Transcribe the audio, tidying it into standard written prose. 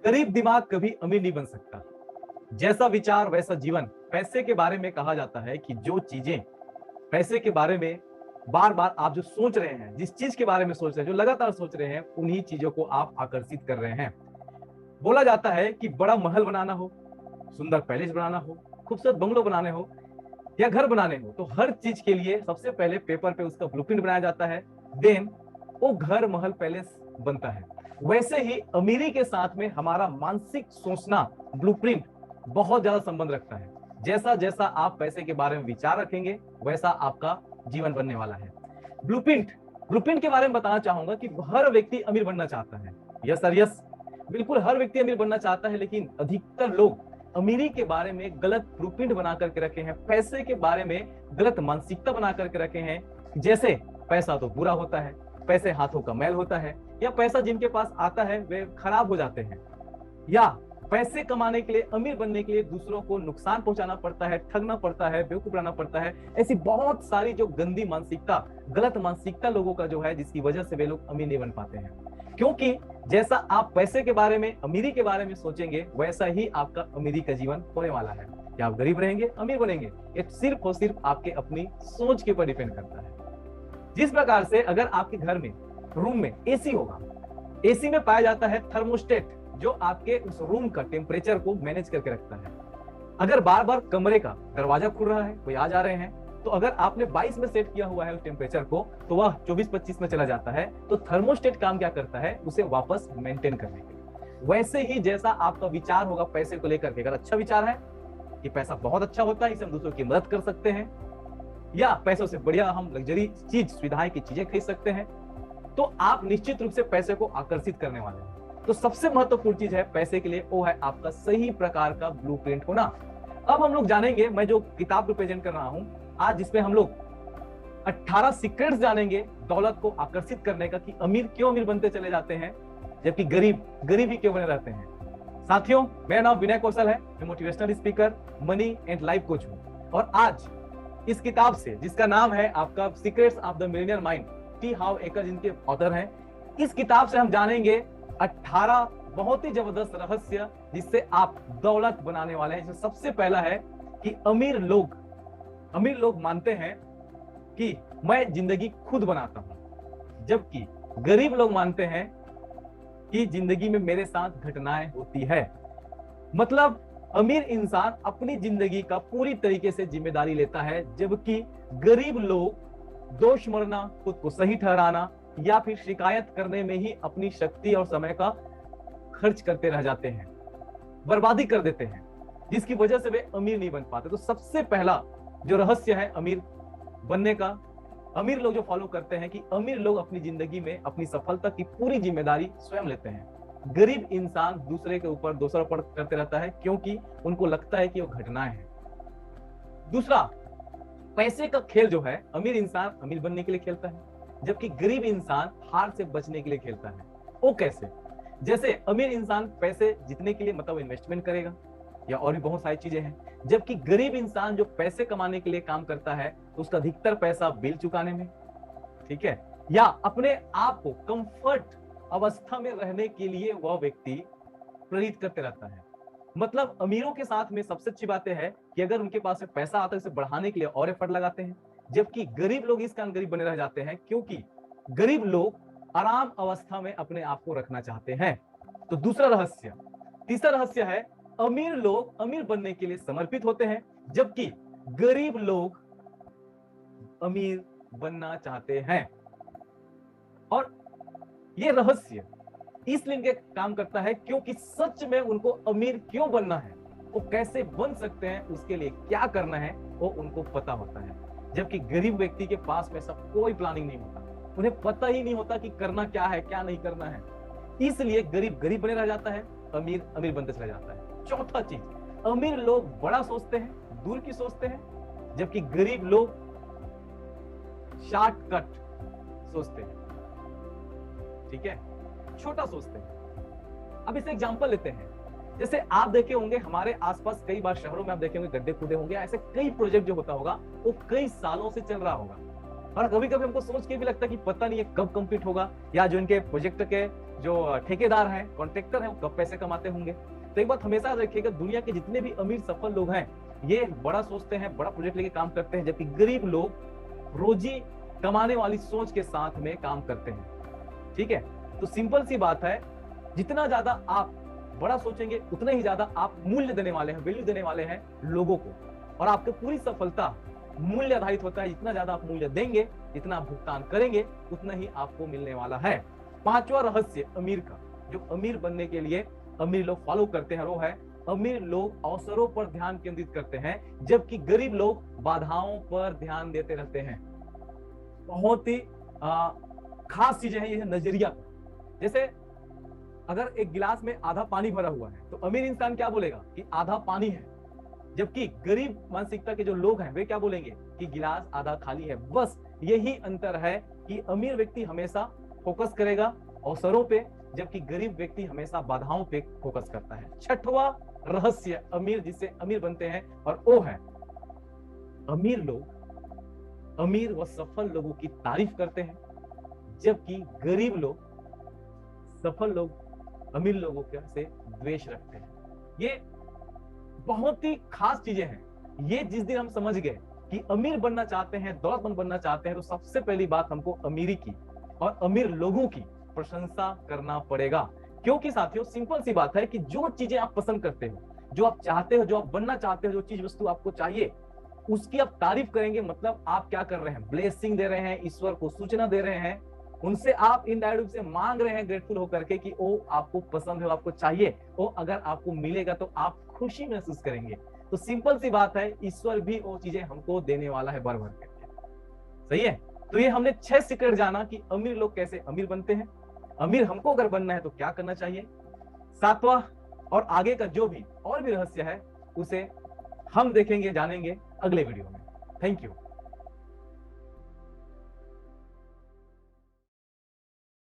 गरीब दिमाग कभी अमीर नहीं बन सकता। जैसा विचार वैसा जीवन। पैसे के बारे में कहा जाता है कि जो चीजें पैसे के बारे में बार बार आप जो सोच रहे हैं, जिस चीज के बारे में सोच रहे हैं, जो लगातार सोच रहे हैं, उन्हीं चीजों को आप आकर्षित कर रहे हैं। बोला जाता है कि बड़ा महल बनाना हो, सुंदर पैलेस बनाना हो, खूबसूरत बंगलो बनाने हो या घर बनाने हो, तो हर चीज के लिए सबसे पहले पेपर पे उसका ब्लूप्रिंट बनाया जाता है, देन वो घर महल पैलेस बनता है। वैसे ही अमीरी के साथ में हमारा मानसिक सोचना, ब्लूप्रिंट बहुत ज्यादा संबंध रखता है। जैसा जैसा आप पैसे के बारे में विचार रखेंगे, वैसा आपका जीवन बनने वाला है। ब्लूप्रिंट ब्लूप्रिंट के बारे में बताना चाहूंगा कि हर व्यक्ति अमीर बनना चाहता है। यस सर, यस, बिल्कुल हर व्यक्ति अमीर बनना चाहता है, लेकिन अधिकतर लोग अमीरी के बारे में गलत ब्लूप्रिंट बना करके रखे हैं, पैसे के बारे में गलत मानसिकता बना करके रखे हैं। जैसे पैसा तो बुरा होता है, पैसे हाथों का मैल होता है, या पैसा जिनके पास आता है वे खराब हो जाते हैं, या पैसे कमाने के लिए, अमीर बनने के लिए दूसरों को नुकसान पहुंचाना पड़ता है, ठगना पड़ता है, बेवकूफ बनाना पड़ता है। ऐसी बहुत सारी जो गंदी मानसिकता, गलत मानसिकता लोगों का जो है, जिसकी वजह से वे लोग अमीर नहीं बन पाते हैं। क्योंकि जैसा आप पैसे के बारे में, अमीरी के बारे में सोचेंगे, वैसा ही आपका अमीरी का जीवन होने वाला है। या आप गरीब रहेंगे, अमीर बनेंगे, ये सिर्फ और सिर्फ आपके अपनी सोच के ऊपर डिपेंड करता है। जिस प्रकार से अगर आपके घर में, रूम में एसी होगा, एसी में पाया जाता है थर्मोस्टेट, जो आपके उस रूम का टेम्परेचर को मैनेज करके रखता है। अगर बार बार कमरे का दरवाजा खुल रहा है, कोई आ जा रहे हैं, तो अगर आपने 22 में सेट किया हुआ है उस टेम्परेचर को, तो वह 24-25 में चला जाता है। तो थर्मोस्टेट काम क्या करता है, उसे वापस मेंटेन करने के लिए। वैसे ही जैसा आपका विचार होगा पैसे को लेकर के, अगर अच्छा विचार है कि पैसा बहुत अच्छा होता है, इसे हम दूसरों की मदद कर सकते हैं, या पैसों से बढ़िया हम लग्जरी चीज, सुविधाएं की चीजें खरीद सकते हैं, तो आप निश्चित रूप से पैसे को आकर्षित करने वाले हैं। तो सबसे महत्वपूर्ण चीज है पैसे के लिए, वो है आपका सही प्रकार का ब्लूप्रिंट होना। अब हम लोग जानेंगे, मैं जो किताब रिप्रेजेंट कर रहा हूं आज, जिसमें हम लोग 18 सीक्रेट्स जानेंगे दौलत को आकर्षित करने का, कि अमीर क्यों अमीर बनते चले जाते हैं जबकि गरीब गरीब ही क्यों बने रहते हैं। साथियों, मेरा नाम विनय कौशल है, मैं motivational speaker, money and life coach हूं। और आज इस किताब से, जिसका नाम है आपका secrets of the millionaire mind, T Harv Eker जिनके ऑथर हैं, इस किताब से हम जानेंगे 18 बहुत ही जबरदस्त रहस्य, जिससे आप दौलत बनाने वाले हैं। सबसे पहला है कि अमीर लोग मानते हैं कि मैं जिंदगी खुद बनाता हूं, जबकि गरीब लोग मानते हैं कि जिंदगी में मेरे साथ घटनाएं होती है। मतलब अमीर इंसान अपनी जिंदगी का पूरी तरीके से जिम्मेदारी लेता है, जबकि गरीब लोग दोष मरना, खुद को सही ठहराना या फिर शिकायत करने में ही अपनी शक्ति और समय का खर्च करते रह जाते हैं, बर्बादी कर देते हैं, जिसकी वजह से वे अमीर नहीं बन पाते। तो सबसे पहला जो रहस्य है अमीर बनने का, अमीर लोग जो फॉलो करते हैं कि अमीर लोग अपनी जिंदगी में अपनी सफलता की पूरी जिम्मेदारी स्वयं लेते हैं। गरीब इंसान दूसरे के ऊपर दोषारोपण करते रहता है, क्योंकि उनको लगता है कि वो घटनाएं हैं। दूसरा, पैसे का खेल जो है, अमीर इंसान अमीर बनने के लिए खेलता है, जबकि गरीब इंसान हार से बचने के लिए खेलता है। वो कैसे? जैसे अमीर इंसान पैसे जीतने के लिए मतलब इन्वेस्टमेंट करेगा, या और भी बहुत सारी चीजें हैं, जबकि गरीब इंसान जो पैसे कमाने के लिए काम करता है, तो उसका अधिकतर पैसा बिल चुकाने में, ठीक है, या अपने आप को कंफर्ट अवस्था में रहने के लिए वह व्यक्ति प्रेरित करते रहता है। मतलब अमीरों के साथ में सबसे अच्छी बात है कि अगर उनके पास में पैसा आता है, उसे बढ़ाने के लिए और एफर्ट लगाते हैं, जबकि गरीब लोग इस कारण गरीब बने रह जाते हैं, क्योंकि गरीब लोग आराम अवस्था में अपने आप को रखना चाहते हैं। तो दूसरा रहस्य। तीसरा रहस्य है, अमीर लोग अमीर बनने के लिए समर्पित होते हैं, जबकि गरीब लोग अमीर बनना चाहते हैं। और यह रहस्य इसलिए इनके काम करता है क्योंकि सच में उनको अमीर क्यों बनना है, वो कैसे बन सकते हैं, उसके लिए क्या करना है, वो उनको पता होता है। जबकि गरीब व्यक्ति के पास में सब कोई प्लानिंग नहीं होता, उन्हें पता ही नहीं होता कि करना क्या है, क्या नहीं करना है। इसलिए गरीब गरीब बने रह जाता है, अमीर अमीर बनते चला जाता है। चौथा चीज, अमीर लोग बड़ा सोचते हैं, दूर की सोचते हैं, जबकि गरीब लोग शॉर्टकट सोचते हैं, ठीक है, छोटा सोचते हैं। अब इसे एग्जांपल लेते हैं। जैसे आप देखे होंगे हमारे आसपास कई बार शहरों में आप देखे होंगे गड्ढे खुदे होंगे, ऐसे कई प्रोजेक्ट जो होता होगा वो कई सालों से चल रहा होगा, और कभी कभी हमको सोच के भी लगता है कि पता नहीं है कब कंप्लीट होगा, या जो इनके प्रोजेक्ट के जो ठेकेदार हैं, कॉन्ट्रैक्टर हैं, वो कब पैसे कमाते होंगे। तो एक बात हमेशा रखिएगा, दुनिया के जितने भी अमीर सफल लोग हैं, ये बड़ा सोचते हैं, बड़ा प्रोजेक्ट लेके काम करते हैं, जबकि गरीब लोग रोजी कमाने वाली सोच के साथ में काम करते हैं। ठीक है, तो सिंपल सी बात है, जितना ज्यादा आप बड़ा सोचेंगे उतना ही ज्यादा आप मूल्य देने वाले हैं, वैल्यू देने वाले हैं लोगों को, और आपकी पूरी सफलता मूल्य आधारित होता है। जितना ज्यादा आप मूल्य देंगे, जितना आप भुगतान करेंगे, उतना ही आपको मिलने वाला है। पांचवा रहस्य अमीर का, जो अमीर बनने के लिए अमीर लोग फॉलो करते हैं, वो है अमीर लोग अवसरों पर ध्यान केंद्रित करते हैं, जबकि गरीब लोग बाधाओं पर ध्यान देते रहते हैं। बहुत ही खास चीजें हैं ये नजरिया। जैसे अगर एक गिलास में आधा पानी भरा हुआ है, तो अमीर इंसान क्या बोलेगा कि आधा पानी है, जबकि गरीब मानसिकता के जो लोग हैं वे क्या बोलेंगे कि गिलास आधा खाली है। बस यही अंतर है कि अमीर व्यक्ति हमेशा फोकस करेगा अवसरों पे, जबकि गरीब व्यक्ति हमेशा बाधाओं पे फोकस करता है। छठवां रहस्य अमीर जिससे अमीर बनते हैं, और वो है अमीर लोग अमीर व सफल लोगों की तारीफ करते हैं, जबकि गरीब लोग सफल लोग अमीर लोगों के से द्वेष रखते हैं। ये बहुत ही खास चीजें हैं। ये जिस दिन हम समझ गए कि अमीर बनना चाहते हैं, दौलतमंद बनना चाहते हैं, तो सबसे पहली बात हमको अमीरी की और अमीर लोगों की प्रशंसा करना पड़ेगा। क्योंकि साथियों सिंपल सी बात है कि जो चीजें आप पसंद करते हो, जो आप चाहते हो, जो आप बनना चाहते हो, जो चीज वस्तु आपको चाहिए, उसकी आप तारीफ करेंगे, मतलब आप क्या कर रहे हैं, ब्लेसिंग दे रहे हैं, ईश्वर को सूचना दे रहे हैं, उनसे आप इनडायरेक्ट से मांग रहे हैं ग्रेटफुल होकर के कि वो आपको पसंद है, आपको चाहिए, वो अगर आपको मिलेगा तो आप खुशी महसूस करेंगे। तो सिंपल सी बात है, ईश्वर भी वो चीजें हमको देने वाला है भर भर करके। सही है। तो ये हमने 6 सीक्रेट जाना कि अमीर लोग कैसे अमीर बनते हैं, अमीर हमको अगर बनना है तो क्या करना चाहिए। 7वां और आगे का जो भी और भी रहस्य है, उसे हम देखेंगे, जानेंगे अगले वीडियो में। Thank you.